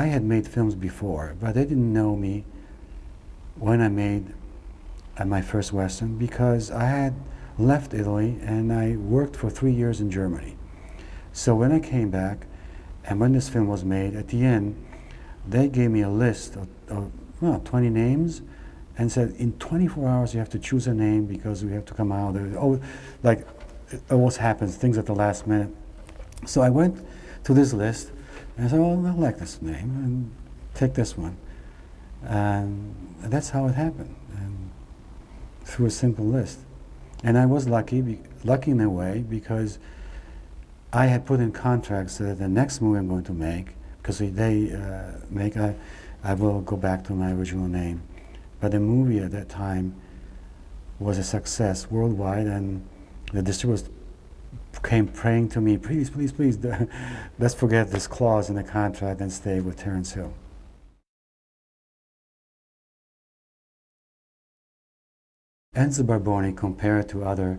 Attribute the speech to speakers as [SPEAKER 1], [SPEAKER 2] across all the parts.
[SPEAKER 1] I had made films before, but they didn't know me when I made my first Western because I had left Italy and I worked for 3 years in Germany. So when I came back, and when this film was made, at the end, they gave me a list of 20 names and said, in 24 hours you have to choose a name because we have to come out. Oh, like it always happens, things at the last minute. So I went to this list and I said, oh, I like this name, and take this one. And that's how it happened, and through a simple list. And I was lucky in a way, because I had put in contracts that the next movie I'm going to make, because they make, I will go back to my original name. But the movie at that time was a success worldwide, and the distributors came praying to me, please, please, please, let's forget this clause in the contract and stay with Terence Hill. Enzo Barboni, compared to other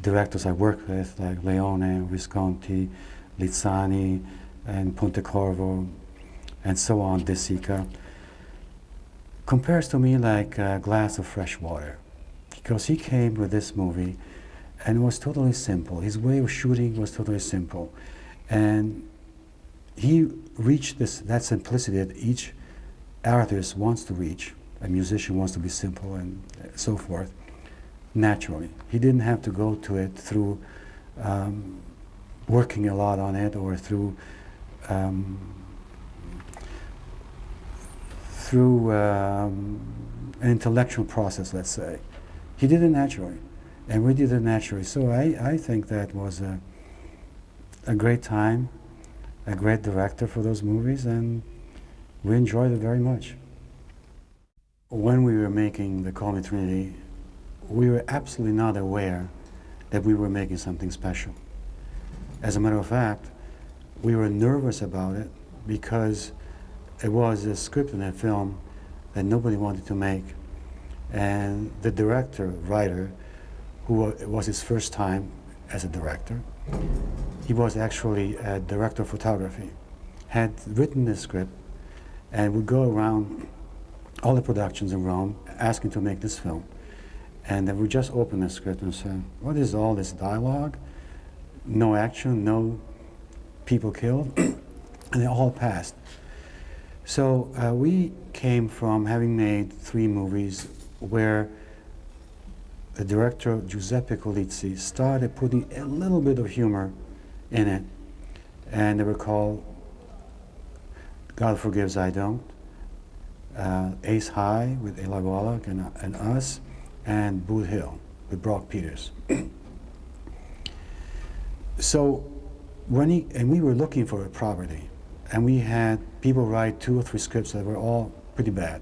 [SPEAKER 1] directors I worked with, like Leone, Visconti, Lizzani, and Pontecorvo, and so on, De Sica, compares to me like a glass of fresh water. Because he came with this movie and it was totally simple. His way of shooting was totally simple. And he reached that simplicity that each artist wants to reach. A musician wants to be simple and so forth, naturally. He didn't have to go to it through working a lot on it, or through an intellectual process, let's say. He did it naturally, and we did it naturally. So I think that was a great time, a great director for those movies, and we enjoyed it very much. When we were making the Call Me Trinity, we were absolutely not aware that we were making something special. As a matter of fact, we were nervous about it because it was a script in a film that nobody wanted to make. And the director, writer, who it was his first time as a director, he was actually a director of photography, had written the script and would go around all the productions in Rome asking to make this film. And then we just opened the script and said, what is all this dialogue? No action, no people killed, and they all passed. So we came from having made 3 movies where the director, Giuseppe Colizzi, started putting a little bit of humor in it. And they were called God Forgives, I Don't, Ace High with Eli Wallach and Us, and Boot Hill with Brock Peters. So we were looking for a property, and we had people write 2 or 3 scripts that were all pretty bad.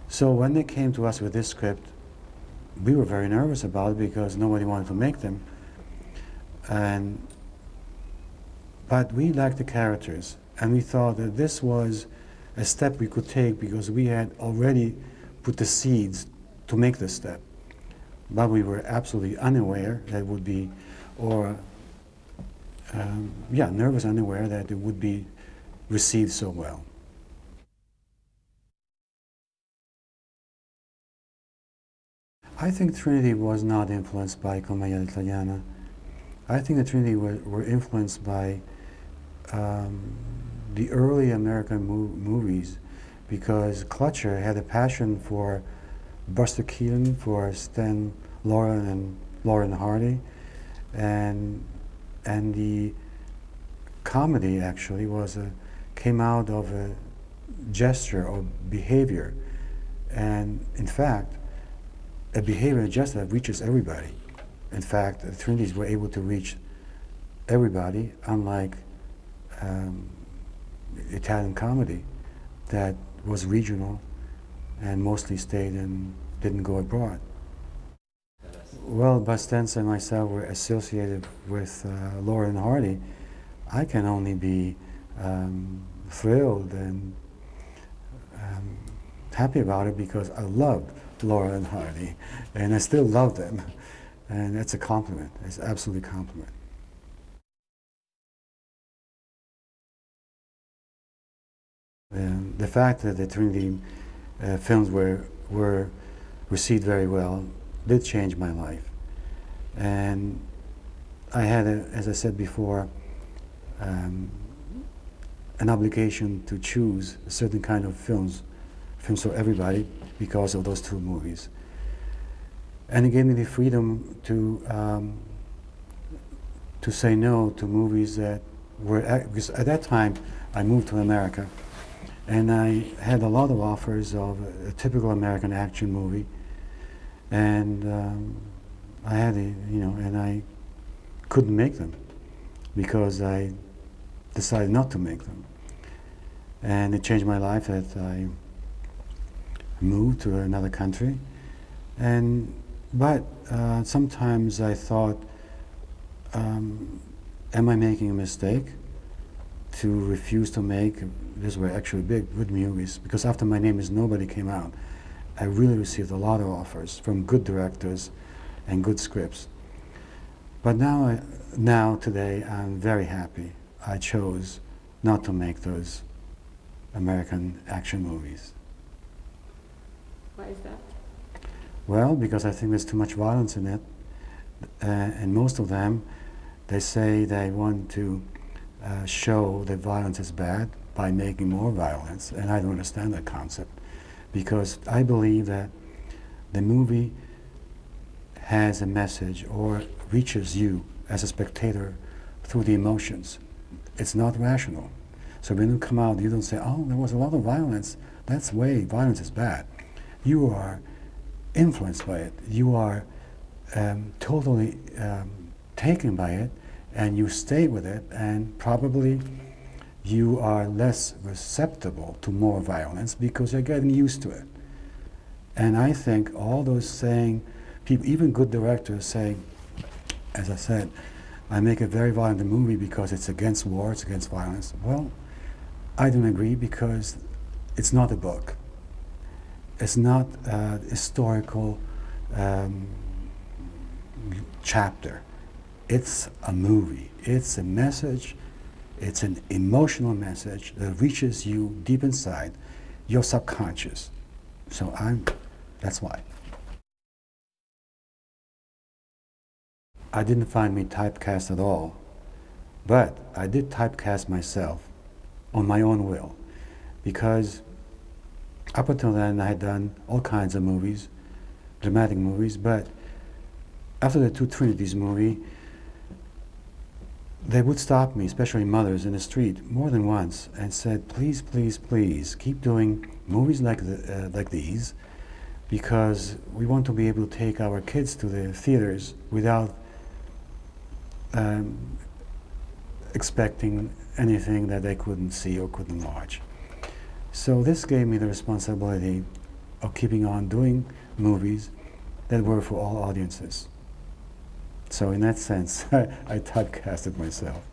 [SPEAKER 1] So when they came to us with this script, we were very nervous about it because nobody wanted to make them. But we liked the characters, and we thought that this was a step we could take because we had already put the seeds to make this step. But we were absolutely unaware that it would be, nervous, unaware that it would be received so well. I think Trinity was not influenced by Commedia Italiana. I think the Trinity were influenced by the early American movies, because Clutcher had a passion for Buster Keaton, for Stan Laurel and Lauren Hardy, and the comedy actually came out of a gesture or behavior, and in fact, a behavior and gesture that reaches everybody. In fact, the Trinities were able to reach everybody, unlike Italian comedy that was regional and mostly stayed and didn't go abroad. Well, Bastenza and myself were associated with Lauren Hardy. I can only be thrilled and happy about it because I loved Laura and Hardy, and I still love them, and it's a compliment. It's absolutely a compliment. The fact that the Trinity films were received very well did change my life. And I had, as I said before, an obligation to choose a certain kind of films for everybody because of those two movies. And it gave me the freedom to say no to movies that were, because at that time I moved to America and I had a lot of offers of a typical American action movie, and I had and I couldn't make them because I decided not to make them. And it changed my life that I moved to another country. But sometimes I thought, am I making a mistake to refuse to make, these were actually good movies, because after My Name Is Nobody came out, I really received a lot of offers from good directors and good scripts. But now today, I'm very happy I chose not to make those American action movies.
[SPEAKER 2] Why is that?
[SPEAKER 1] Well, because I think there's too much violence in it, and most of them, they say they want to show that violence is bad by making more violence, and I don't understand that concept, because I believe that the movie has a message or reaches you as a spectator through the emotions. It's not rational. So when you come out, you don't say, oh, there was a lot of violence. That's way, violence is bad. You are influenced by it. You are totally taken by it, and you stay with it, and probably you are less susceptible to more violence because you're getting used to it. And I think all those saying, people, even good directors say, as I said, I make a very violent movie because it's against war, it's against violence. Well, I don't agree, because it's not a book. It's not a historical chapter. It's a movie. It's a message. It's an emotional message that reaches you deep inside, your subconscious. So that's why. I didn't find me typecast at all, but I did typecast myself on my own will, because up until then I had done all kinds of movies, dramatic movies, but after the two Trinities movie, they would stop me, especially mothers in the street, more than once, and said, please, please, please, keep doing movies like these, because we want to be able to take our kids to the theaters without expecting anything that they couldn't see or couldn't watch. So this gave me the responsibility of keeping on doing movies that were for all audiences. So in that sense, I typecasted myself.